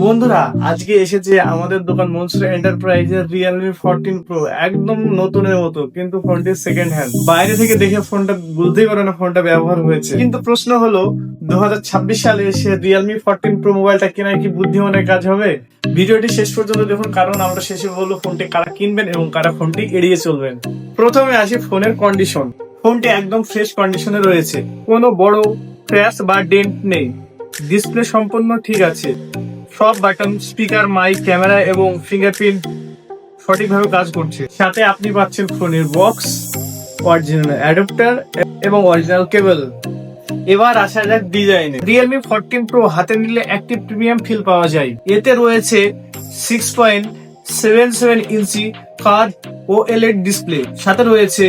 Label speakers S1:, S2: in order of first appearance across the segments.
S1: বন্ধুরা, আজকে এসেছে আমাদের দোকান মনসুর এন্টারপ্রাইজের Realme 14 Pro, একদম নতুনের মতো। কিন্তু ফোনটি সেকেন্ড হ্যান্ড। বাইরে থেকে দেখে ফোনটা বুঝতেই পারে না ফোনটা ব্যবহার হয়েছে। কিন্তু প্রশ্ন হলো 2026 সালে এসে Realme 14 Pro মোবাইলটা কেনা কি বুদ্ধিমানের কাজ হবে? ভিডিওটি শেষ পর্যন্ত দেখুন, কারণ আমরা শেষে বলবো ফোনটি কারা কিনবেন এবং কারা ফোনটি এড়িয়ে চলবেন। প্রথমে আসি ফোনের কন্ডিশন। ফোনটি একদম ফ্রেশ কন্ডিশনে রয়েছে, কোনো বড় ক্র্যাশ বা ডেন্ট নেই। ডিসপ্লে সম্পূর্ণ ঠিক আছে, সব বাটন, স্পিকার, মাইক, ক্যামেরা এবং ফিঙ্গারপ্রিন্ট সঠিকভাবে কাজ করছে। সাথে আপনি পাচ্ছেন ফোনের বক্স, অরিজিনাল অ্যাডাপ্টার এবং অরিজিনাল কেবল। এবার আসা যাক ডিজাইনে। Realme 14 Pro হাতে নিলে একটি প্রিমিয়াম ফিল পাওয়া যায়। এতে রয়েছে 6.77 ইঞ্চি কার্ভ OLED ডিসপ্লে, সাথে রয়েছে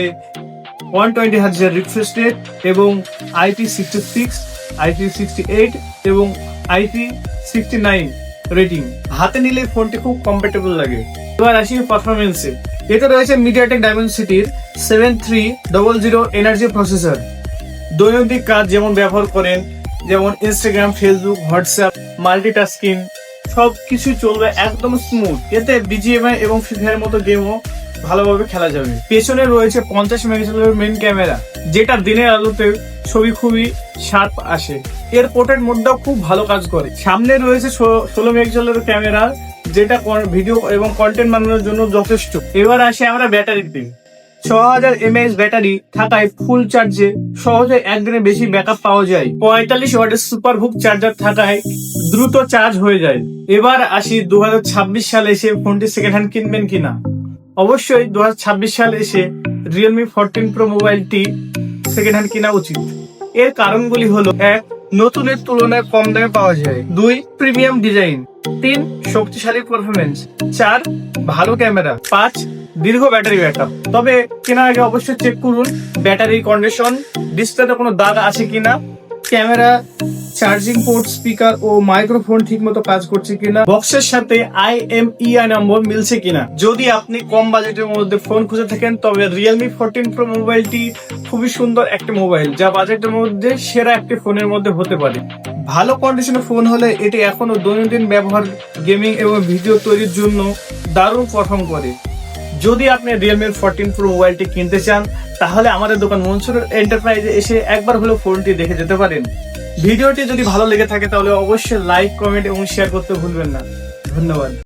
S1: 120 Hz রিফ্রেশ রেট এবং IP66, IP68 এবং IP69 রেটিং। হাতে নিলে ফোনটি খুব কমফোর্টেবল লাগে। এবার আসি পারফরমেন্সে। এতে রয়েছে MediaTek Dimensity 7300 এনার্জি প্রসেসর। দৈনন্দিন কাজ যেমন ব্যবহার করেন, যেমন ইনস্টাগ্রাম, ফেসবুক, হোয়াটসঅ্যাপ, মাল্টিটাস্কিং সবকিছু চলবে একদম স্মুথ। এতে BGMI এবং ফ্রি ফায়ারের মতো গেমও ভালোভাবে খেলা যাবে। পেছনে রয়েছে 50 মেগাপিক্সেলের মেইন ক্যামেরা, যেটা দিনের আলোতে ছবি খুবই শার্প আসে। এর পোর্ট্রেট মোডটাও খুব ভালো কাজ করে। সামনে রয়েছে 16 মেগাপিক্সেলের ক্যামেরা, যেটা ভিডিও এবং কন্টেন্ট বানানোর জন্য যথেষ্ট। এবার আসে আমরা ব্যাটারিতে। 6000 mAh ব্যাটারি থাকায় ফুল চার্জে সহজে একদিনে বেশি ব্যাকআপ পাওয়া যায়। 45 ওয়াটের সুপারহুক চার্জার থাকায় দ্রুত চার্জ হয়ে যায়। এবার আসি 2026 সালে এসে ফোনটি সেকেন্ড হ্যান্ড কিনবেন কিনা। অবশ্যই 2026 সালে এসে Realme 14 Pro মোবাইলটি সেকেন্ড হ্যান্ড কেনা উচিত। এর কারণগুলি হলো: 1. নতুনের তুলনায় কম দামে পাওয়া যায়। 2. Premium design. 3. শক্তিশালী পারফরমেন্স। 4. ভালো ক্যামেরা। 5. দীর্ঘ ব্যাটারি ব্যাকআপ। তবে কেনার আগে অবশ্যই চেক করুন ব্যাটারির কন্ডিশন, ডিসপ্লেতে কোনো দাগ আছে কিনা, ক্যামেরা, চার্জিং পোর্ট, স্পিকার ও মাইক্রোফোন ঠিকমতো কাজ করছে কিনা, বক্সের সাথে IMEI নম্বর মিলছে কিনা। যদি আপনি কম বাজেটের মধ্যে ফোন খুঁজে থাকেন, তবে Realme 14 Pro মোবাইলটি খুবই সুন্দর একটি মোবাইল, যা বাজেটের মধ্যে সেরা একটি ফোনের মধ্যে হতে পারে। ভালো কন্ডিশনের ফোন হলে এটি এখনো দৈনন্দিন ব্যবহার, গেমিং এবং ভিডিও তৈরির জন্য দারুণ পারফর্ম করে। যদি আপনি Realme 14 Pro মোবাইলটি কিনতে চান, তাহলে আমাদের দোকান মনসুর এন্টারপ্রাইজে এসে একবার হলেও ফোনটি দেখে যেতে পারেন। ভিডিওটি যদি ভালো লেগে থাকে তাহলে অবশ্যই লাইক, কমেন্ট এবং শেয়ার করতে ভুলবেন না। ধন্যবাদ।